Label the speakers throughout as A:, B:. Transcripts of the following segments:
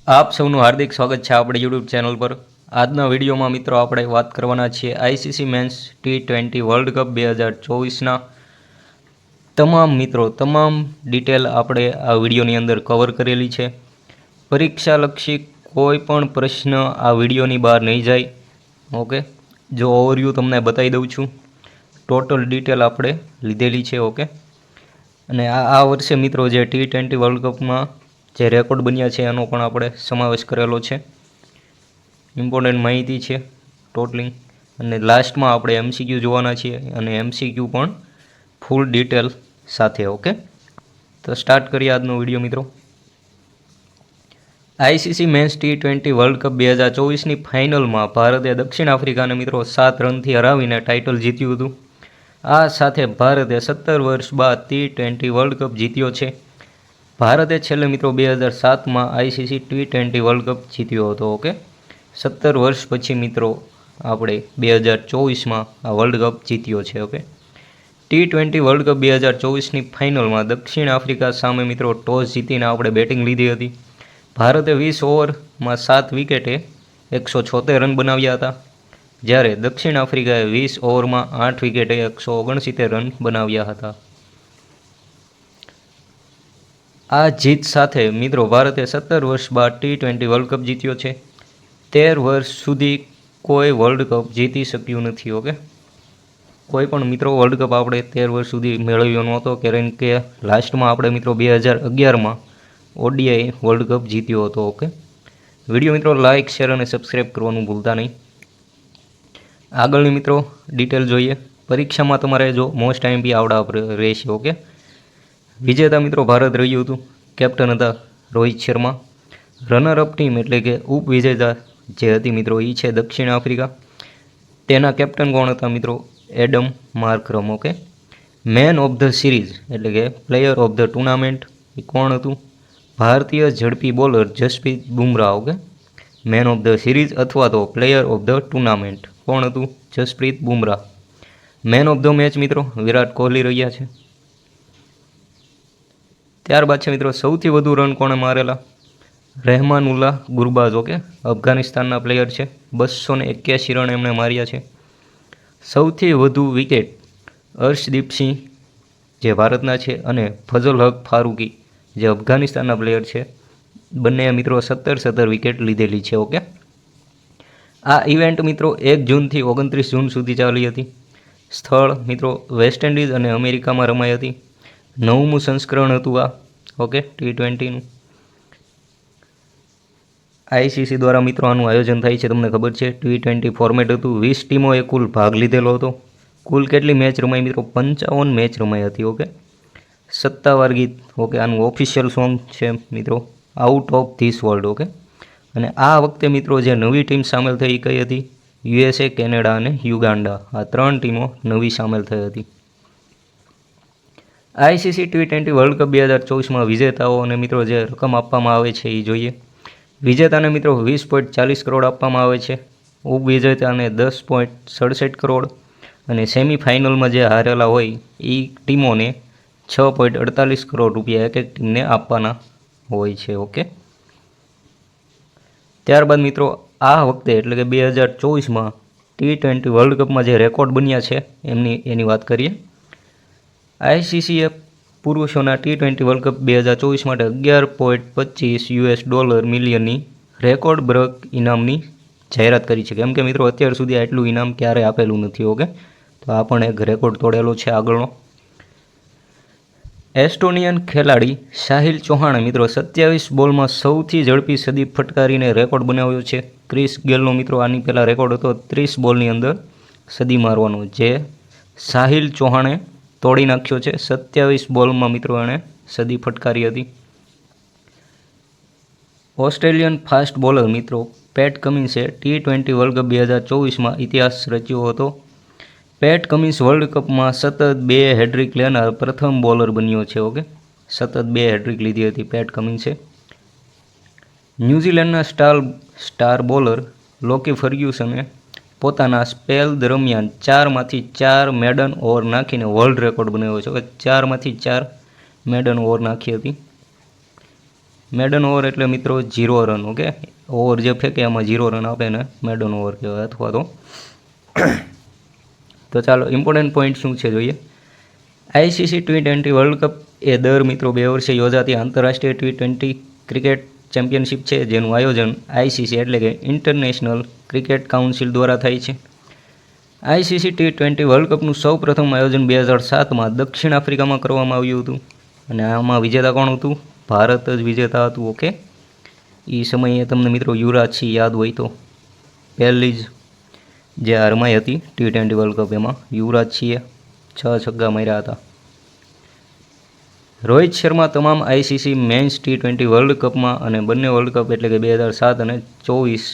A: આપ સૌનું હાર્દિક સ્વાગત છે આપણી યુટ્યુબ ચેનલ પર। આજના વિડીયોમાં મિત્રો આપણે વાત કરવાના છીએ ICC men's T20 world cup 2024ના તમામ ડિટેલ આપણે આ વિડીયોની અંદર કવર કરેલી છે। પરીક્ષાલક્ષી કોઈ પણ પ્રશ્ન આ વિડીયોની બહાર નહીં જાય। ઓકે, જો ઓવરવ્યૂ તમને બતાવી દઉં છું, ટોટલ ડિટેલ આપણે લીધેલી છે। ઓકે, અને આ વર્ષે મિત્રો જે T20 વર્લ્ડ કપમાં જે રેકોર્ડ બન્યા છે એનો પણ આપણે સમાવેશ કરેલો છે। ઇમ્પોર્ટન્ટ માહિતી છે ટોટલિંગ, અને લાસ્ટમાં આપણે MCQ જોવાના છીએ અને MCQ પણ ફૂલ ડિટેલ સાથે। ઓકે, તો સ્ટાર્ટ કરીએ આજનો વિડીયો મિત્રો। ICC men's T20 world cup 2024ની ફાઇનલમાં ભારતે દક્ષિણ આફ્રિકાને મિત્રો 7 રનથી હરાવીને ટાઇટલ જીત્યું હતું। આ સાથે ભારતે 17 વર્ષ બાદ T20 વર્લ્ડ કપ જીત્યો છે। ભારતે છેલ્લે મિત્રો 2007માં આઈસીસી T20 વર્લ્ડ કપ જીત્યો હતો। ઓકે, 17 વર્ષ પછી મિત્રો આપણે 2024માં આ વર્લ્ડ કપ જીત્યો છે। ઓકે, T20 વર્લ્ડ કપ 2024ની ફાઇનલમાં દક્ષિણ આફ્રિકા સામે મિત્રો ટોસ જીતીને આપણે બેટિંગ લીધી હતી। ભારતે 20 ઓવરમાં 7 વિકેટે 176 રન બનાવ્યા હતા, જ્યારે દક્ષિણ આફ્રિકાએ 20 ઓવરમાં 8 વિકેટે 169 રન બનાવ્યા હતા। આ જીત સાથે મિત્રો ભારતે 17 વર્ષ બાદ T20 વર્લ્ડ કપ જીત્યો છે। 13 વર્ષ સુધી કોઈ વર્લ્ડ કપ જીતી શક્યું નથી। ઓકે, કોઈ પણ મિત્રો વર્લ્ડ કપ આપણે 13 વર્ષ સુધી મેળવ્યો નહોતો, કારણ કે લાસ્ટમાં આપણે મિત્રો 2011માં ઓડીઆઈ વર્લ્ડ કપ જીત્યો હતો। ઓકે, વિડીયો મિત્રો લાઇક, શેર અને સબસ્ક્રાઈબ કરવાનું ભૂલતા નહીં। આગળની મિત્રો ડિટેલ જોઈએ। પરીક્ષામાં તમારે જો મોસ્ટ આઈએમપી આવડા રહેશે। ઓકે, વિજેતા મિત્રો ભારત રહ્યું હતું, કેપ્ટન હતા રોહિત શર્મા। રનરઅપ ટીમ એટલે કે ઉપવિજેતા જે હતી મિત્રો એ છે દક્ષિણ આફ્રિકા। તેના કેપ્ટન કોણ હતા મિત્રો? Aiden Markram. Okay, man of the series એટલે કે પ્લેયર ઓફ ધ ટુર્નામેન્ટ એ કોણ હતું? ભારતીય ઝડપી bowler Jasprit Bumrah. Okay, man of the series અથવા તો પ્લેયર ઓફ ધ ટુર્નામેન્ટ કોણ હતું? Jasprit Bumrah. Man of the match મિત્રો વિરાટ કોહલી રહ્યા છે। ત્યારબાદ છે મિત્રો સૌથી વધુ રન કોણે મારેલા? રહેમાનુલ્લાહ ગુરબાઝ। ઓકે, અફઘાનિસ્તાનના પ્લેયર છે, 281 રન એમણે માર્યા છે। સૌથી વધુ વિકેટ અર્શદીપસિંહ જે ભારતના છે અને ફઝલ હક ફારૂકી જે અફઘાનિસ્તાનના પ્લેયર છે, બંને મિત્રો 17 વિકેટ લીધેલી છે। ઓકે, આ ઇવેન્ટ મિત્રો 1 જૂનથી 29 જૂન સુધી ચાલી હતી। સ્થળ મિત્રો વેસ્ટ ઇન્ડિઝ અને અમેરિકામાં રમાઈ હતી। 9મું સંસ્કરણ હતું આ। ઓકે, T20નું આઈસીસી દ્વારા મિત્રો આનું આયોજન થાય છે, તમને ખબર છે। T20 ફોર્મેટ હતું, 20 ટીમોએ કુલ ભાગ લીધેલો હતો। કુલ કેટલી મેચ રમાઈ મિત્રો? 55 મેચ રમાઈ હતી। ઓકે, સત્તાવાર ગીત, ઓકે, આનું ઓફિશિયલ સોંગ છે મિત્રો out of this world. Okay, અને આ વખતે મિત્રો જે નવી ટીમ સામેલ થઈ કઈ હતી? USA, કેનેડા અને યુગાન્ડા, આ 3 ટીમો નવી સામેલ થઈ હતી। આઈસીસી T20 વર્લ્ડ કપ 2024માં વિજેતાઓ અને મિત્રો જે રકમ આપવામાં આવે છે એ જોઈએ। વિજેતાને મિત્રો 20.40 કરોડ આપવામાં આવે છે, ઉપવિજેતાને 10.67 કરોડ, અને સેમિફાઇનલમાં જે હારેલા હોય એ ટીમોને 6.48 કરોડ રૂપિયા એક ટીમને આપવાના હોય છે। ઓકે, ત્યારબાદ મિત્રો આ વખતે એટલે કે 2024માં T20 વર્લ્ડ કપમાં જે રેકોર્ડ બન્યા છે એની વાત કરીએ। આઈસીસીએ પુરુષોના T20 વર્લ્ડ કપ 2024 માટે $11.25 મિલિયનની રેકોર્ડ બ્રેક ઇનામની જાહેરાત કરી છે। કેમ કે મિત્રો અત્યાર સુધી આટલું ઇનામ ક્યારેય આપેલું નથી। ઓકે, તો આ પણ એક રેકોર્ડ તોડેલો છે આગળનો। એસ્ટોનિયન ખેલાડી સાહિલ ચૌહાણે મિત્રો 27 બોલમાં સૌથી ઝડપી સદી ફટકારીને રેકોર્ડ બનાવ્યો છે। ક્રિસ ગેલનો મિત્રો આની પહેલાં રેકોર્ડ હતો 30 બોલની અંદર સદી મારવાનો, જે સાહિલ ચૌહાણે તોડી નાખ્યો છે। 27 બોલમાં મિત્રો એણે સદી ફટકારી હતી। ઓસ્ટ્રેલિયન ફાસ્ટ બોલર મિત્રો પેટ કમિન્સે T20 વર્લ્ડ કપ 2024માં ઇતિહાસ રચ્યો હતો। પેટ કમિન્સ વર્લ્ડ કપમાં સતત 2 હેડ્રિક લેનાર પ્રથમ બોલર બન્યો છે। ઓકે, સતત 2 હેડ્રિક લીધી હતી પેટ કમિન્સે। ન્યૂઝીલેન્ડના સ્ટાર બોલર લોકી ફર્ગ્યુસને પોતાના સ્પેલ દરમિયાન 4માંથી 4 મેડન ઓવર નાખીને વર્લ્ડ રેકોર્ડ બનાવ્યો છે। 4માંથી 4 મેડન ઓવર નાખી હતી। મેડન ઓવર એટલે મિત્રો 0 રન. ઓકે, ઓવર જે ફેંકે એમાં 0 રન આપે ને મેડન ઓવર કહેવાય. અથવા તો ચાલો ઇમ્પોર્ટન્ટ પોઈન્ટ શું છે જોઈએ. આઈસીસી T20 વર્લ્ડ કપ એ દર મિત્રો 2 વર્ષે યોજાતી આંતરરાષ્ટ્રીય T20 ક્રિકેટ ચેમ્પિયનશિપ છે, જેનું આયોજન આઈસીસી એટલે કે ઇન્ટરનેશનલ ક્રિકેટ કાઉન્સિલ દ્વારા થાય છે. આઈસીસી T20 વર્લ્ડ કપનું સૌ પ્રથમ આયોજન 2007માં દક્ષિણ આફ્રિકામાં કરવામાં આવ્યું હતું, અને આમાં વિજેતા કોણ હતું? ભારત જ વિજેતા હતું. ઓકે, એ સમયે તમને મિત્રો યુવરાજ સિંહ યાદ હોય તો પહેલી જ જે આ રમાઈ હતી T20 વર્લ્ડ કપ, એમાં યુવરાજ સિંહે 6 છગ્ગા માર્યા હતા. રોહિત શર્મા તમામ આઈસીસી મેન્સ T20 વર્લ્ડ કપમાં અને બંને વર્લ્ડ કપ એટલે કે 2007 અને 24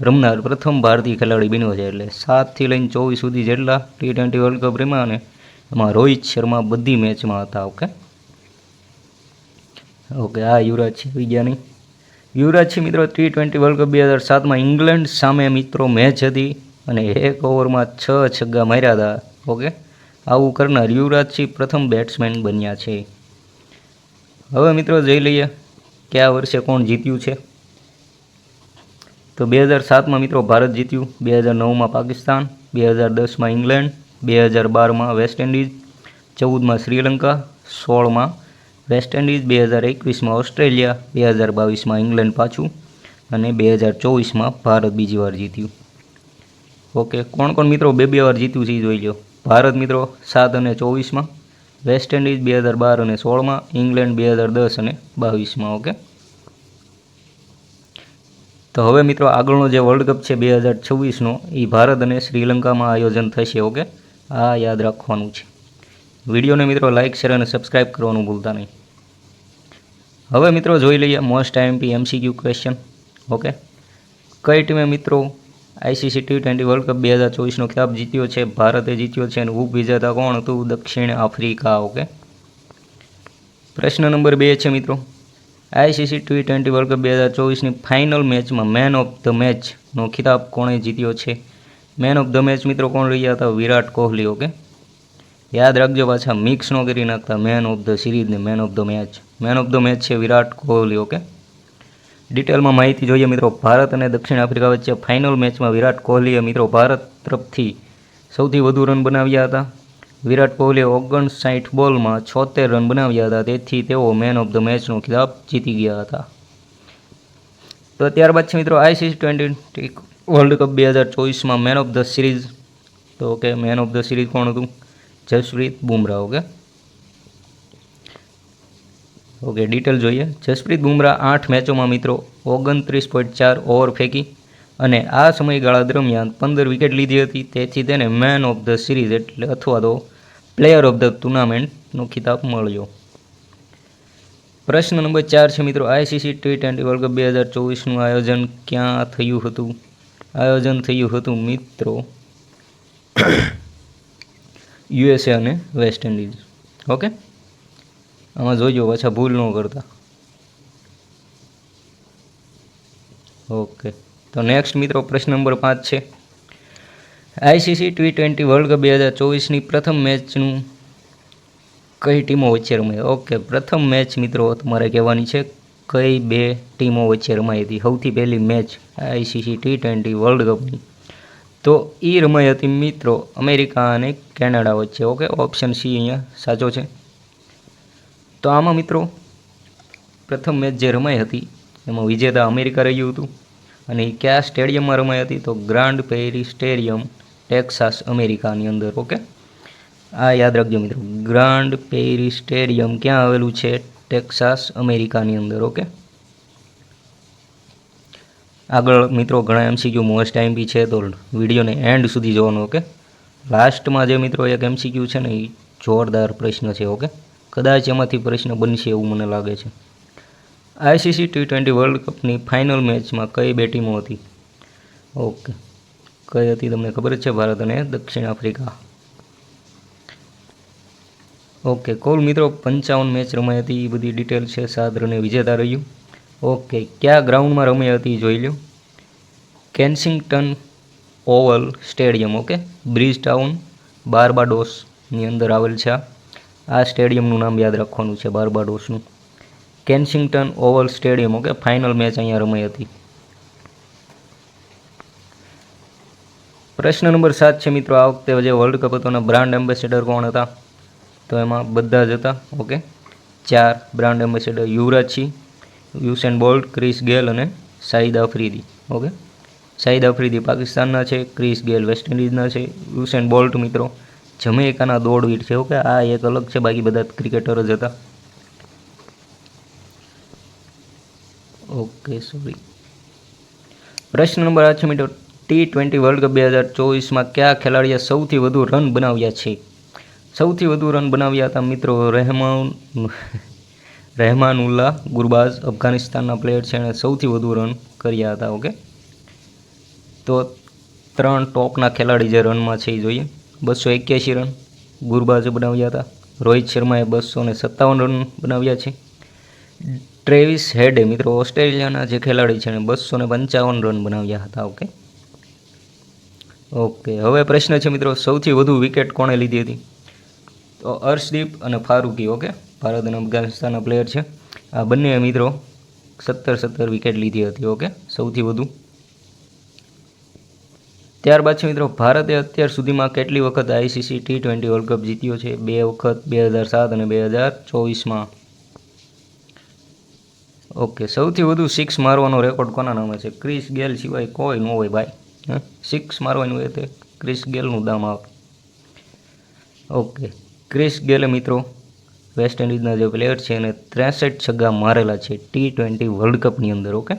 A: રમનાર પ્રથમ ભારતીય ખેલાડી બન્યો છે. એટલે 7થી લઈને 24 સુધી જેટલા T20 વર્લ્ડ કપ રમ્યા અને એમાં રોહિત શર્મા બધી મેચમાં હતા. ઓકે, આ યુવરાજ સિંહ વિજ્ઞાની. યુવરાજ સિંહ મિત્રો T20 વર્લ્ડ કપ 2007માં ઇંગ્લેન્ડ સામે મિત્રો મેચ હતી અને 1 ઓવરમાં 6 છગ્ગા માર્યા હતા. ઓકે, આવું કરનાર યુવરાજ સિંહ પ્રથમ બેટ્સમેન બન્યા છે. હવે મિત્રો જોઈ લઈએ કે આ વર્ષે કોણ જીત્યું છે. તો 2007માં મિત્રો ભારત જીત્યું, 2009માં પાકિસ્તાન, 2010માં ઇંગ્લેન્ડ, 2012માં વેસ્ટ ઇન્ડિઝ, 14માં શ્રીલંકા, 16માં વેસ્ટ ઇન્ડિઝ, 2021માં ઓસ્ટ્રેલિયા, 2022માં ઇંગ્લેન્ડ પાછું અને 2024માં ભારત બીજી વાર જીત્યું. ઓકે, કોણ કોણ મિત્રો બે વાર જીત્યું છે એ જોઈ લો. ભારત મિત્રો 7 અને 24માં, વેસ્ટ ઇન્ડિઝ 2012 અને 16માં, ઇંગ્લેન્ડ 2010 અને 22માં. ઓકે, તો હવે મિત્રો આગળનો જે વર્લ્ડ કપ છે 2026નો એ ભારત અને શ્રીલંકામાં આયોજન થશે. ઓકે, આ યાદ રાખવાનું છે. વિડીયોને મિત્રો લાઇક, શેર અને સબસ્ક્રાઈબ કરવાનું ભૂલતા નહીં. હવે મિત્રો જોઈ લઈએ most IMP MCQ question. Okay, કઈ ટીમે મિત્રો આઈસીસી T20 વર્લ્ડ કપ 2024નો ખિતાબ જીત્યો છે? ભારતે જીત્યો છે અને ઉપવિજેતા કોણ હતું? દક્ષિણ આફ્રિકા. ઓકે, પ્રશ્ન નંબર 2 છે મિત્રો, આઈસીસી T20 વર્લ્ડ કપ 2024ની ફાઇનલ મેચમાં મેન ઓફ ધ મેચનો ખિતાબ કોણે જીત્યો છે? મેન ઓફ ધ મેચ મિત્રો કોણ રહ્યા હતા? વિરાટ કોહલી. ઓકે, યાદ રાખજો, પાછા મિક્સ ન કરી નાખતા મેન ઓફ ધ સિરીઝ ને main of the match. Main of the match છે વિરાટ કોહલી. ઓકે, ડિટેલમાં માહિતી જોઈએ મિત્રો. ભારત અને દક્ષિણ આફ્રિકા વચ્ચે ફાઇનલ મેચમાં વિરાટ કોહલીએ મિત્રો ભારત તરફથી સૌથી વધુ રન બનાવ્યા હતા. વિરાટ કોહલીએ 59 બોલમાં 76 રન બનાવ્યા હતા, તેથી તેઓ મેન ઓફ ધ મેચનો ખિતાબ જીતી ગયા હતા. તો ત્યારબાદ છે મિત્રો આઈસીસી T20 વર્લ્ડ કપ 2024માં મેન ઓફ ધ સિરીઝ. તો okay, man of the series કોણ હતું? જસપ્રીત બુમરાહ. ઓકે, ડિટેલ જોઈએ. જસપ્રીત બુમરાહ 8 મેચોમાં મિત્રો 29.4 ઓવર ફેંકી અને આ સમયગાળા દરમિયાન 15 વિકેટ લીધી હતી, તેથી તેને મેન ઓફ ધ સિરીઝ એટલે અથવા તો પ્લેયર ઓફ ધ ટુર્નામેન્ટનો ખિતાબ મળ્યો. પ્રશ્ન નંબર 4 છે મિત્રો, આઈસીસી T20 વર્લ્ડ કપ 2024નું આયોજન ક્યાં થયું હતું? આયોજન થયું હતું મિત્રો USA અને વેસ્ટ ઇન્ડિઝ. ઓકે, આમાં જોઈજો પાછા ભૂલ ન કરતા. ઓકે, તો નેક્સ્ટ મિત્રો પ્રશ્ન નંબર 5 છે, આઈસીસી T20 વર્લ્ડ કપ 2024ની પ્રથમ મેચનું કઈ ટીમો વચ્ચે રમાઈ? ઓકે, પ્રથમ મેચ મિત્રો તમારે કહેવાની છે કઈ 2 ટીમો વચ્ચે રમાઈ હતી. સૌથી પહેલી મેચ આઈસીસી T20 વર્લ્ડ કપની તો એ રમાઈ હતી મિત્રો અમેરિકા અને કેનેડા વચ્ચે. ઓકે, ઓપ્શન સી અહીંયા સાચો છે. તો આમાં મિત્રો પ્રથમ મેચ જે રમાઈ હતી એમાં વિજેતા અમેરિકા રહ્યું હતું અને એ કયા સ્ટેડિયમમાં રમાઈ હતી? તો ગ્રાન્ડ પ્રેરી સ્ટેડિયમ, ટેક્સાસ, અમેરિકાની અંદર. ઓકે, આ યાદ રાખજો મિત્રો, ગ્રાન્ડ પ્રેરી સ્ટેડિયમ ક્યાં આવેલું છે? ટેક્સાસ, અમેરિકાની અંદર. ઓકે, આગળ મિત્રો ઘણા MCQ મોસ્ટ આઈએમપી છે, તો વિડીયોને એન્ડ સુધી જોવાનું. ઓકે, લાસ્ટમાં જે મિત્રો એક MCQ છે ને એ જોરદાર પ્રશ્ન છે. ઓકે, કદાચ એમાંથી પ્રશ્ન બનશે એવું મને લાગે છે. આઈસીસી T20 વર્લ્ડ કપની ફાઇનલ મેચમાં કઈ 2 ટીમો હતી? ઓકે, કઈ હતી તમને ખબર જ છે? ભારત અને દક્ષિણ આફ્રિકા. ઓકે, કુલ મિત્રો 55 મેચ રમાઈ હતી, એ બધી ડિટેલ છે. 7 રને વિજેતા રહ્યું. ઓકે, કયા ગ્રાઉન્ડમાં રમાઈ હતી જોઈ લો. Kensington Oval stadium. Okay, Bridgetown, બાર્બાડોસની અંદર આવેલ છે. આ સ્ટેડિયમનું નામ યાદ રાખવાનું છે, બાર્બાડોસનું. Kensington Oval stadium. Okay, final match અહીંયા રમાઈ હતી. પ્રશ્ન નંબર 7 છે મિત્રો, આ વખતે જે વર્લ્ડ કપ હતો એના બ્રાન્ડ એમ્બેસેડર કોણ હતા? તો એમાં બધા જ હતા. Okay, 4 brand ambassador: Yuvraj Singh, યુસેન bolt, Chris ગેલ અને શાહિદ આફ્રિદી. ઓકે, શાહિદ આફ્રિદી પાકિસ્તાનના છે, ક્રિસ ગેલ વેસ્ટ ઇન્ડિઝના છે, યુસેન બોલ્ટ મિત્રો જમૈકાના દોડવીર છે. ઓકે, આ એક અલગ છે, બાકી બધા ક્રિકેટર જ હતા. Okay, sorry. પ્રશ્ન નંબર 8 છે મિત્રો, T20 વર્લ્ડ કપ 2024માં કયા ખેલાડીએ સૌથી વધુ રન બનાવ્યા છે? સૌથી વધુ રન બનાવ્યા હતા મિત્રો રહેમાનુલ્લાહ ગુરબાઝ, અફઘાનિસ્તાનના પ્લેયર છે અને સૌથી વધુ રન કર્યા હતા. ઓકે, તો 3 ટોપના ખેલાડી જે રનમાં છે એ જોઈએ. 281 રન ગુરબાઝે બનાવ્યા હતા. રોહિત શર્માએ 257 રન બનાવ્યા છે. ટ્રેવિસ હેડે મિત્રો ઓસ્ટ્રેલિયાના જે ખેલાડી છે ને 255 રન બનાવ્યા હતા. ઓકે, હવે પ્રશ્ન છે મિત્રો, સૌથી વધુ વિકેટ કોણે લીધી હતી? તો અર્શદીપ અને ફારૂકી. ઓકે, ભારત અને અફઘાનિસ્તાનના પ્લેયર છે. આ બંને મિત્રો 17 વિકેટ લીધી હતી. ઓકે, સૌથી વધુ. ત્યારબાદ છે મિત્રો, ભારતે અત્યાર સુધીમાં કેટલી વખત ICC T20 વર્લ્ડ કપ જીત્યો છે? 2 વખત, 2007 અને 2024માં. ઓકે, સૌથી વધુ 6 મારવાનો રેકોર્ડ કોના નામે છે? ક્રિસ ગેલ સિવાય કોઈ ન હોય ભાઈ. 6 મારવાનું હોય તો ક્રિસ ગેલનું દામ આવે. ઓકે, ક્રિસ ગેલે મિત્રો વેસ્ટ ઇન્ડિઝના જે પ્લેયર છે એને 63 છગ્ગા મારેલા છે T20 વર્લ્ડ કપની અંદર. ઓકે,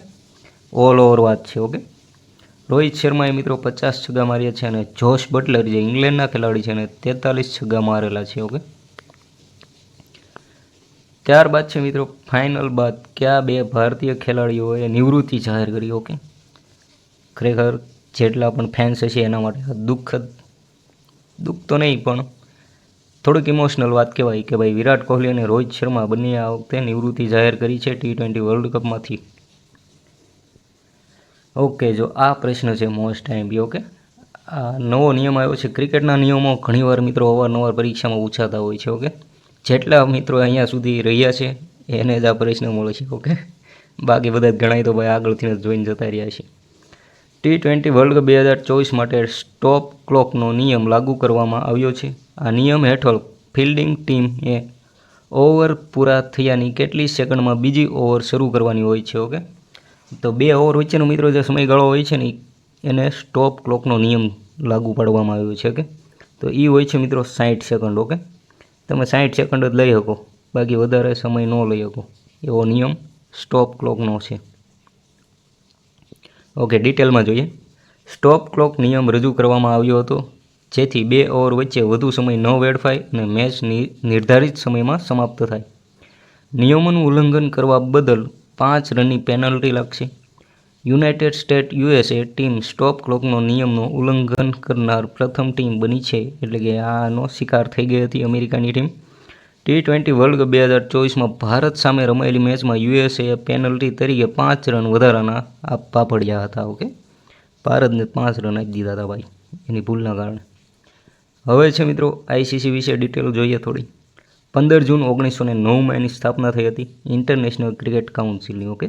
A: ઓલ ઓવર વાત છે. ઓકે, રોહિત શર્માએ મિત્રો 50 છગ્ગા માર્યા છે અને જોશ બટલર જે ઇંગ્લેન્ડના ખેલાડી છે એને 43 છગ્ગા મારેલા છે. ઓકે, ત્યારબાદ છે મિત્રો, ફાઇનલ બાદ કયા 2 ભારતીય ખેલાડીઓએ નિવૃત્તિ જાહેર કરી? ઓકે, ખરેખર જેટલા પણ ફેન્સ હશે એના માટે દુઃખ તો નહીં પણ થોડીક ઇમોશનલ વાત કહેવાય કે ભાઈ વિરાટ કોહલી અને રોહિત શર્મા બંને આ વખતે નિવૃત્તિ જાહેર કરી છે T20 વર્લ્ડ કપમાંથી. ઓકે, જો આ પ્રશ્ન છે મોસ્ટ ટાઈમ બી. ઓકે, આ નવો નિયમ આવ્યો છે. ક્રિકેટના નિયમો ઘણીવાર મિત્રો અવારનવાર પરીક્ષામાં પૂછાતા હોય છે. ઓકે, જેટલા મિત્રો અહીંયા સુધી રહ્યા છે એને જ આ પ્રશ્ન મળે છે. ઓકે, બાકી બધા ગણાય તો ભાઈ આગળથી જ જોઈને જતા રહ્યા છે. T20 વર્લ્ડ કપ 2024 માટે સ્ટોપ ક્લોકનો નિયમ લાગુ કરવામાં આવ્યો છે. આ નિયમ હેઠળ ફિલ્ડિંગ ટીમે ઓવર પૂરા થયાની કેટલી સેકન્ડમાં બીજી ઓવર શરૂ કરવાની હોય છે? ઓકે, તો 2 ઓવર વચ્ચેનો મિત્રો જે સમયગાળો હોય છે ને એને સ્ટોપ ક્લોકનો નિયમ લાગુ પાડવામાં આવ્યો છે. ઓકે, તો એ હોય છે મિત્રો 60 સેકન્ડ. ઓકે, તમે 60 સેકન્ડ જ લઈ શકો, બાકી વધારે સમય ન લઈ શકો એવો નિયમ સ્ટોપ ક્લોકનો છે. ઓકે, ડિટેલમાં જોઈએ. સ્ટોપ ક્લોક નિયમ રજૂ કરવામાં આવ્યો હતો જેથી 2 ઓવર વચ્ચે વધુ સમય ન વેડફાય અને મેચ નિર્ધારિત સમયમાં સમાપ્ત થાય. નિયમોનું ઉલ્લંઘન કરવા બદલ 5 રનની પેનલ્ટી લાગશે. United State USA team stop ક્લોકનો નિયમનું ઉલ્લંઘન કરનાર પ્રથમ ટીમ બની છે, એટલે કે આનો શિકાર થઈ ગઈ હતી અમેરિકાની ટીમ. T20 વર્લ્ડ કપ 2024માં ભારત સામે રમાયેલી મેચમાં USAએ પેનલ્ટી તરીકે 5 રન વધારાના આપવા પડ્યા હતા. ઓકે, ભારતને 5 રન આપી દીધા હતા ભાઈ એની ભૂલના કારણે. હવે છે મિત્રો ICC વિશે ડિટેલ જોઈએ થોડી. 15 જૂન 1909માં એની સ્થાપના થઈ હતી ઇન્ટરનેશનલ ક્રિકેટ કાઉન્સિલની. ઓકે,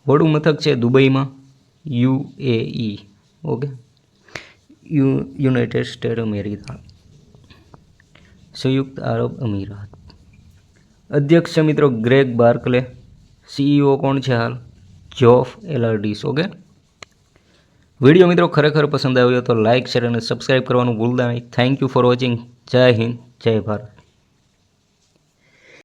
A: વડું મથક છે દુબઈમાં, UAE. Okay, United state America, સંયુક્ત આરબ અમીરાત. અધ્યક્ષ છે મિત્રો ગ્રેગ બાર્કલે. CEO કોણ છે હાલ? જોફ એલાર્ડિસ. ઓકે, વિડીયો મિત્રો ખરેખર પસંદ આવ્યો તો લાઇક, શેર અને સબસ્ક્રાઈબ કરવાનું ભૂલતા નહીં. Thank you for watching. જય હિન્દ, જય ભારત.